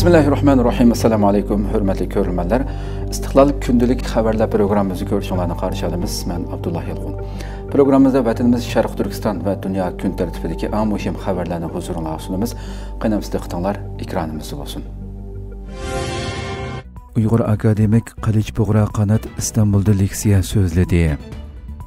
Bismillahirrahmanirrahim. Assalamu alaykum, hurmatli ko'ruvchilar. Istiqlol kundalik xabarlar programmamizni ko'rishinglarni qarshi olamiz. Men Abdullah Yalqun. Programmamizda vatanimiz Sharq Turkiston va dunyo kun tartibidagi eng muhim xabarlarni huzuringizga sunamiz. Qaynamizda qitinglar, ekranimizda bo'lsin. Uyg'ur akademik Qilich Bug'ra Qanat Istanbulda leksiya so'zladi.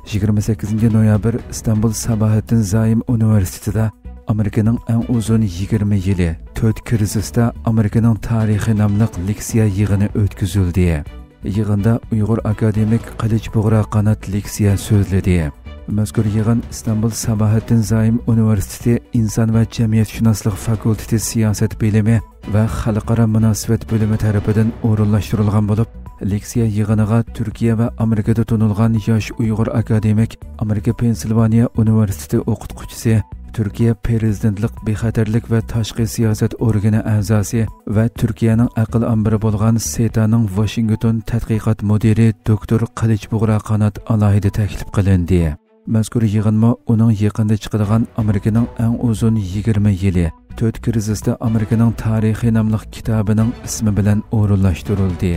28 noyabr İstanbul Sabahattin Zaim Universitetida Amerikaning eng uzun 20 yili 4 krizisda Amerikaning tarixi nomli leksiya yig'ini o'tkazildi. Yig'inda Uyg'ur akademik Qilich Bug'ra Qanat leksiya so'zladi. Mazkur yig'in Istanbul Sabahattin Zaim Universiteti Inson va jamiyatshunoslik fakulteti siyosat bilimi va xalqaro munosabat bo'limi tarafidan o'rinlashtirilgan bo'lib, leksiya yig'iniga Turkiya va Amerikada tunilgan yosh Uyg'ur akademik Amerika Pensilvaniya Universiteti o'qituvchisi, Turkiya prezidentlik bexatarlik va tashqi siyosat organi a'zosi va Turkiyaning aql ambiri bo'lgan SETAning Washington tadqiqot mudiri doktor Qilich Bug'ra Qanat alohida taklif qilindi. Mazkur yig'inma uning yaqinda chiqadigan Amerikaning eng uzun 20 yili 4 krizisda Amerikaning tarixi nomli kitobining ismi bilan o'rinlashtirildi.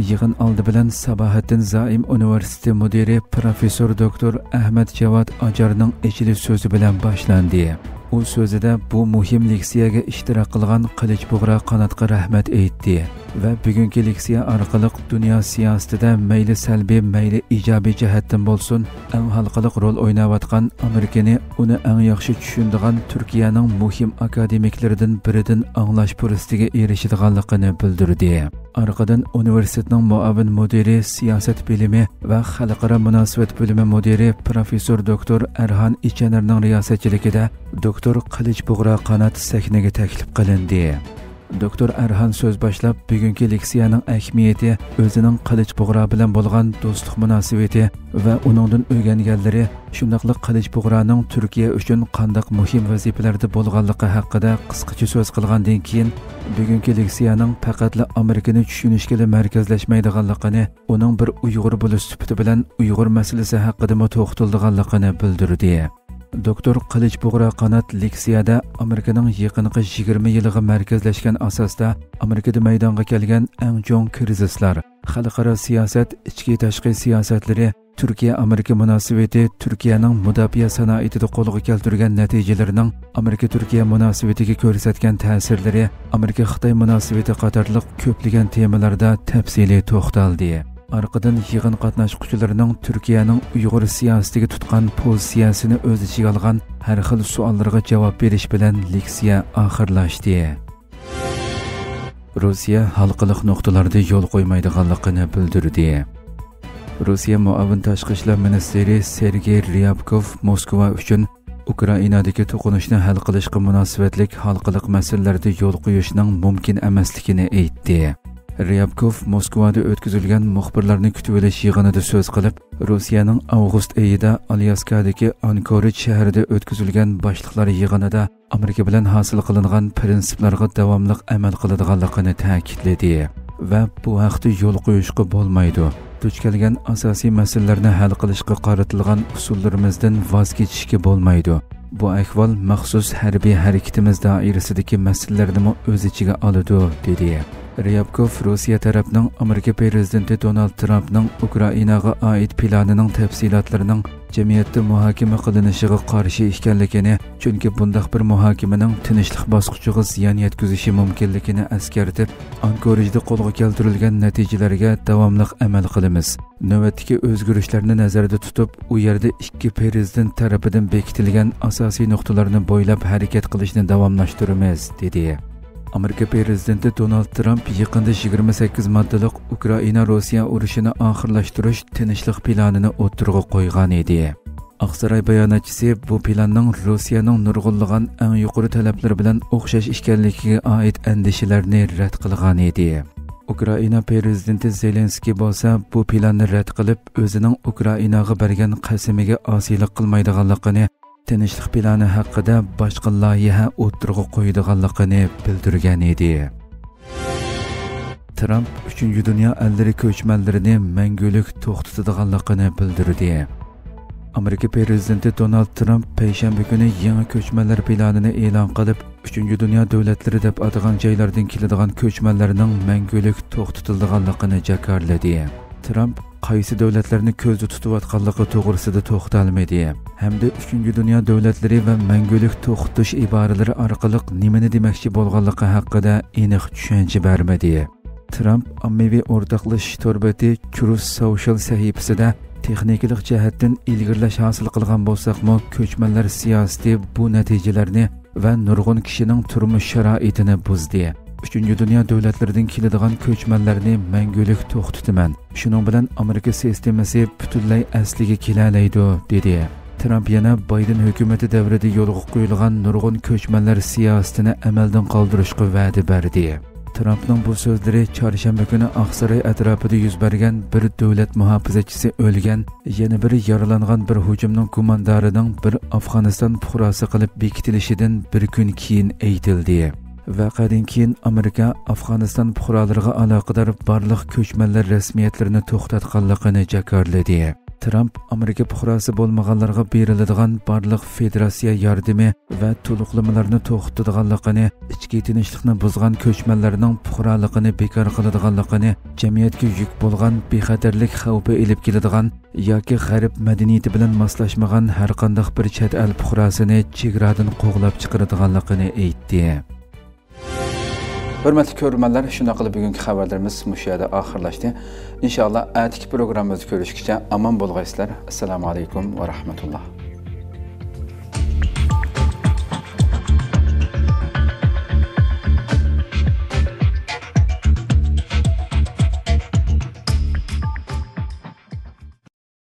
Yig'in oldi bilan Sabahattin Zaim Universiteti mudiri professor doktor Ahmad Javod Ajarning ichilish so'zi bilan boshlandi. U so'zida bu muhim leksiyaga ishtirok qilgan Qilich Bug'ra Qanatga rahmat aytdi va bugungi leksiya orqali dunyo siyosatida mayli salbiy mayli ijobiy jihatdan bo'lsin, eng xalqaro rol o'ynayotgan Amerikani uni eng yaxshi tushunadigan Turkiyaning muhim akademiklaridan biridan anglash fursatiga erishadiganligini bildirdi. Arqadan universitetning muavin mudiri, siyosat bilimi va xalqaro munosabat bo'limi mudiri professor doktor Erhan Ichanerning riyosatchiligida doktor Qilich Bug'ra Qanat sahnaga taklif qilindi. Doktor Erhan so'z boshlab, bugungi leksiyaning ahamiyati, o'zining Qilich Bug'ra bilan bo'lgan do'stlik munosabati va uningdan o'rganganlari, shundaqli Qilich Bug'raning Turkiya uchun qanday muhim vazifalarda bo'lganligi haqida qisqacha so'z qilgandan keyin, bugungi leksiyaning faqatla Amerikani tushunishga markazlashmaydiganligini, uning bir Uyg'ur bo'lish sifati bilan Uyg'ur masalasi haqida to'xtalganligini bildirdi. Doktor Qilich Bug'ra Qanat leksiyada Amerikaning yaqinqi 20 yiliga markazlashgan asosda Amerikada maydonga kelgan eng chong krizislar, xalqaro siyosat, ichki tashqi siyosatlari, Turkiya-Amerika munosabati, Turkiyaning mudofaa sanoatida qo'lga keltirgan natijalarining Amerika-Turkiya munosabatiga ko'rsatgan ta'sirlari, Amerika-Xitoy munosabati qatorliq ko'plagan temalarda tafsiliy to'xtaldi. Arqadan yig'in qatnashuvchilarining Turkiyaning Uyg'ur siyosatiga tutgan pozitsiyasini o'z ichiga olgan har xil savollarga javob berish bilan leksiya oxirlashdi. Rossiya xalqaro nuqtalarda yo'l qo'ymaydiganligini bildirdi. Rossiya muavin tashqi ishlar ministri Sergey Ryabkov Moskva uchun Ukrainadagi to'qinishni hal qilishga munosabatlik xalqaro masalalarda yo'l qo'yishning mumkin emasligini aytdi. Ryabkov Moskvada o'tkazilgan muxbirlarni kutib olish yig'inida so'z qilib, Rossiyaning avgust oyida Alyaskadagi Anchorage shahrida o'tkazilgan boshliqlar yig'inida Amerika bilan hosil qilingan prinsiplarga davomli amal qiladiganligini ta'kidladi va bu haqda yo'l qo'yishga bo'lmaydi. Duch kelgan asosiy masalalarni hal qilishga qaratilgan usullarimizdan voz kechishga bo'lmaydi. Bu ahvol maxsus harbiy harakatimiz doirasidagi masalalarni o'z ichiga oladi, dedi. Ryabkov Rossiya tarafining Amerika prezidenti Donald Trumpning Ukrainaga oid planining tafsilotlarining jamiyatda muhokama qilinishiga qarshi ekanligini, chunki bunday bir muhokamaning tinchlik bosqichiga ziyon yetkazishi mumkinligini eskartib, Anchorajda qo'lga keltirilgan natijalarga davomli amal qilamiz. Navbatdagi o'zgarishlarni nazarda tutib, u yerda ikki prezident tarafidan bekitilgan asosiy nuqtalarni bo'ylab harakat qilishni davomlashtiramiz, dedi. Amerika prezidenti Donald Trump yaqinda 28 moddalik Ukraina-Rossiya urushini oxirlashtirish tinchlik planini o'tirg'a qo'ygan edi. Oqsaroy bayonotchisi bu planning Rossiyaning nurg'unlagan eng yuqori talablari bilan o'xshash ekanligiga oid andishalarni rad qilgan edi. Ukraina prezidenti Zelenskiy bo'lsa bu planni rad qilib, o'zining Ukrainaga bergan qasamiga osiylik qilmaydiganligini, tinchlik plani haqida boshqa loyiha o'tirg'a qo'yadiganligini bildirgan edi. Trump 3. dunyo ellari ko'chmanlarini mangulik to'xtatadiganligini bildirdi. Amerika prezidenti Donald Trump payshanba kuni yangi ko'chmanlar planini e'lon qilib, 3-dunyo davlatlari deb atagan joylardan keladigan ko'chmanlarning mangulik to'xtatilganligini jakarladi. Trump qaysi davlatlarni ko'zda tutayotganligi to'g'risida to'xtalmadi hamda 3-dunyo davlatlari va mangulik to'xtatish iboralari orqali nimani demoqchi bo'lganligi haqida aniq tushuncha bermadi. Trump ommaviy o'rtoqlashish torbati Truth Social sahifasida texnikalik jihatdan ilgirlash hosil qilgan bo'lsak-mo, ko'chmanlar siyosati bu natijalarni va nurg'un kishining turmush sharoitini buzdi. 3-dunyo davlatlaridan keladigan ko'chmanlarni mangulik to'xtataman. Shuning bilan Amerika sistemasi butunlay asliga kelalaydi, dedi. Trump yana Biden hukumati davrida yo'lga qo'yilgan nurg'un ko'chmanlar siyosatini amaldan qoldirishga va'da berdi. Trumpning bu so'zlari chorshanba kuni Oqsaroy atrofida yuz bergan bir davlat muhofizachisi o'lgan, yana biri yaralangan bir hujumning gumondorining bir Afg'oniston fuqarosi qilib bekitilishidan bir kun keyin aytildi. Vaqadan keyin Amerika Afg'oniston fuqarolariga aloqador barliq ko'chmanlar rasmiyatlarini to'xtatganligini jakarladi. Trump Amerika fuqarosi bo'lmaganlarga beriladigan barliq federatsiya yordami va to'liqlamalarni to'xtatganligini, ichki tinchlikni buzgan ko'chmanlarning fuqaroligini bekor qiladiganligini, jamiyatga yuk bo'lgan bexatarlik xavfi elib keladigan yoki g'arb madaniyati bilan moslashmagan har qanday bir chet el fuqarosini chegaradan qo'g'lab chiqaradiganligini aytdi. Hurmatli ko'ruvchilar, shunday qilib bugungi xabarlarimiz mush yerda oxirlashdi. Inshaalloh atiki programmamizda ko'rishguncha omon bo'lg'aysizlar. Assalomu alaykum va rahmatulloh.